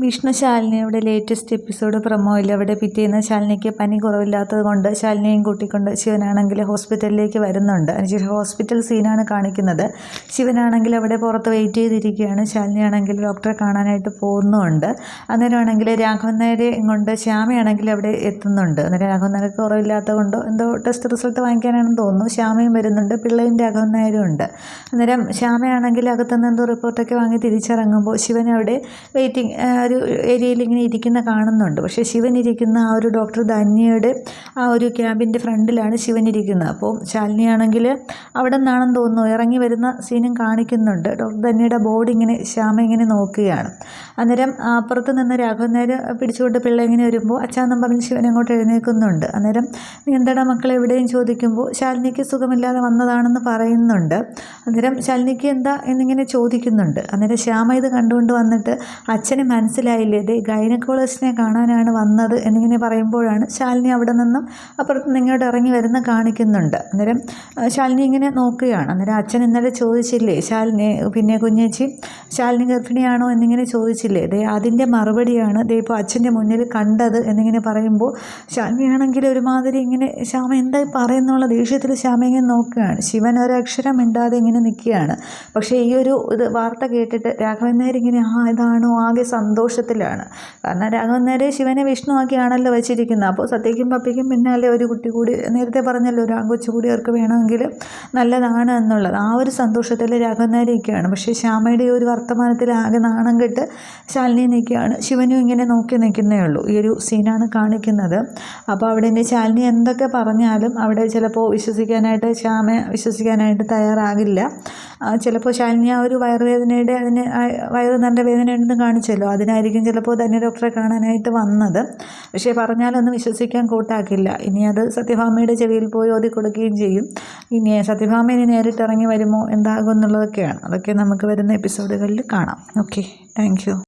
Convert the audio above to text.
Vishnu ശാലിനിയുടെ latest episode പ്രൊമോയിൽ അവിടെ പിറ്റേന്ന് ശാലിനിക്ക് പനി കുറവില്ലാത്തത് കൊണ്ട് ശാലിനിയും കൂട്ടിക്കൊണ്ട് ശിവനാണെങ്കിൽ ഹോസ്പിറ്റലിലേക്ക് വരുന്നുണ്ട്. അതിനുശേഷം ഹോസ്പിറ്റൽ സീനാണ് കാണിക്കുന്നത്. ശിവനാണെങ്കിൽ അവിടെ പുറത്ത് വെയിറ്റ് ചെയ്തിരിക്കുകയാണ്. ശാലിനിയാണെങ്കിൽ ഡോക്ടറെ കാണാനായിട്ട് പോകുന്നുമുണ്ട്. അന്നേരമാണെങ്കിൽ രാഘവൻ നായരെ കൊണ്ട് ശ്യാമയാണെങ്കിൽ അവിടെ എത്തുന്നുണ്ട്. അന്നേരം രാഘവൻ നായർക്ക് കുറവില്ലാത്തത് കൊണ്ടോ എന്തോ ടെസ്റ്റ് റിസൾട്ട് വാങ്ങിക്കാനാണെന്ന് തോന്നുന്നു. ശ്യാമയും വരുന്നുണ്ട്, പിള്ളയും രാഘവൻ നായരും ഉണ്ട്. അന്നേരം ശ്യാമയാണെങ്കിൽ അകത്തുനിന്ന് എന്തോ റിപ്പോർട്ടൊക്കെ വാങ്ങി തിരിച്ചിറങ്ങുമ്പോൾ ശിവൻ അവിടെ വെയിറ്റിംഗ് ഒരു ഏരിയയിൽ ഇങ്ങനെ ഇരിക്കുന്ന കാണുന്നുണ്ട്. പക്ഷേ ശിവൻ ഇരിക്കുന്ന ആ ഒരു ഡോക്ടർ ധന്യയുടെ ആ ഒരു ക്യാബിൻ്റെ ഫ്രണ്ടിലാണ് ശിവൻ ഇരിക്കുന്നത്. അപ്പോൾ ശാലിനിയാണെങ്കിൽ അവിടെ നിന്നാണെന്ന് തോന്നുന്നു ഇറങ്ങി വരുന്ന സീനും കാണിക്കുന്നുണ്ട്. ഡോക്ടർ ധന്യയുടെ ബോർഡ് ഇങ്ങനെ ശ്യാമ ഇങ്ങനെ നോക്കുകയാണ്. അന്നേരം അപ്പുറത്ത് നിന്ന് രാഘവൻ നായർ പിടിച്ചുകൊണ്ട് പിള്ള ഇങ്ങനെ വരുമ്പോൾ അച്ഛാന്നും പറഞ്ഞ് ശിവൻ അങ്ങോട്ട് എഴുന്നേൽക്കുന്നുണ്ട്. അന്നേരം നീ എന്താടാ മക്കളെ എവിടെയും ചോദിക്കുമ്പോൾ ശാലിനിക്ക് സുഖമില്ലാതെ വന്നതാണെന്ന് പറയുന്നുണ്ട്. അന്നേരം ശാലിനിക്ക് എന്താ എന്നിങ്ങനെ ചോദിക്കുന്നുണ്ട്. അന്നേരം ശ്യാമ ഇത് കണ്ടുകൊണ്ട് വന്നിട്ട് അച്ഛന് മനസ്സിലായില്ലേ, ദേ ഗൈനക്കോളജിസ്റ്റിനെ കാണാനാണ് വന്നത് എന്നിങ്ങനെ പറയുമ്പോഴാണ് ശാലിനി അവിടെ നിന്നും അപ്പുറത്ത് നിന്ന് ഇങ്ങോട്ട് ഇറങ്ങി വരുന്ന കാണിക്കുന്നുണ്ട്. അന്നേരം ശാലിനി ഇങ്ങനെ നോക്കുകയാണ്. അന്നേരം അച്ഛൻ ഇന്നലെ ചോദിച്ചില്ലേ ശാലിനി, പിന്നെ കുഞ്ഞേച്ചി ശാലിനി ഗർഭിണിയാണോ എന്നിങ്ങനെ ചോദിച്ചില്ലേ, ദേ അതിൻ്റെ മറുപടിയാണ് ദേ ഇപ്പോൾ അച്ഛൻ്റെ മുന്നിൽ കണ്ടത് എന്നിങ്ങനെ പറയുമ്പോൾ ശാലിനിയാണെങ്കിൽ ഒരുമാതിരി ഇങ്ങനെ ശ്യാമ എന്തായി പറയുന്നുള്ള ദേഷ്യത്തിൽ ശ്യാമ ഇങ്ങനെ നോക്കുകയാണ്. ശിവൻ ഒരക്ഷരം മിണ്ടാതെ ഇങ്ങനെ നിൽക്കുകയാണ്. പക്ഷേ ഈ ഒരു വാർത്ത കേട്ടിട്ട് രാഘവൻ നായർ ഇങ്ങനെ ഇതാണോ ആകെ സന്തോഷത്തിലാണ്. കാരണം രാഘവൻ നായരെ ശിവനെ വിഷ്ണുവാക്കിയാണല്ലോ വെച്ചിരിക്കുന്നത്. അപ്പോൾ സത്യയ്ക്കും പപ്പയ്ക്കും പിന്നാലെ ഒരു കുട്ടി കൂടി, നേരത്തെ പറഞ്ഞല്ലോ ഒരു ആൺകൊച്ചു കൂടി അവർക്ക് വേണമെങ്കിൽ നല്ലതാണ് എന്നുള്ളത്. ആ ഒരു സന്തോഷത്തിൽ രാഘവൻ നായർ നിൽക്കുകയാണ്. പക്ഷേ ശ്യാമയുടെ ഈ ഒരു വർത്തമാനത്തിൽ ആകെ നാണം കെട്ട് ശാലിനി നിൽക്കുകയാണ്. ശിവനും ഇങ്ങനെ നോക്കി നിൽക്കുന്നേ ഉള്ളൂ. ഈ ഒരു സീനാണ് കാണിക്കുന്നത്. അപ്പോൾ അവിടെ നിന്ന് ശാലിനി എന്തൊക്കെ പറഞ്ഞാലും അവിടെ ചിലപ്പോൾ ശ്യാമ വിശ്വസിക്കാനായിട്ട് തയ്യാറാകില്ല. ചിലപ്പോൾ ശാലിനി ആ ഒരു വയറുവേദനയുടെ വയറ് നല്ല വേദനയുണ്ടെന്ന് കാണിച്ചല്ലോ, അതിനായിരിക്കും ചിലപ്പോൾ ധന്യ ഡോക്ടറെ കാണാനായിട്ട് വന്നത്. പക്ഷേ പറഞ്ഞാലൊന്നും വിശ്വസിക്കാൻ കൂട്ടാക്കില്ല. ഇനി അത് സത്യഭാമയുടെ ചെവിയിൽ പോയി ഓതി കൊടുക്കുകയും ചെയ്യും. ഇനി സത്യഭാമ ഇനി നേരിട്ടിറങ്ങി വരുമോ എന്താകും എന്നുള്ളതൊക്കെയാണ്. അതൊക്കെ നമുക്ക് വരുന്ന എപ്പിസോഡുകളിൽ കാണാം. Okay, thank you.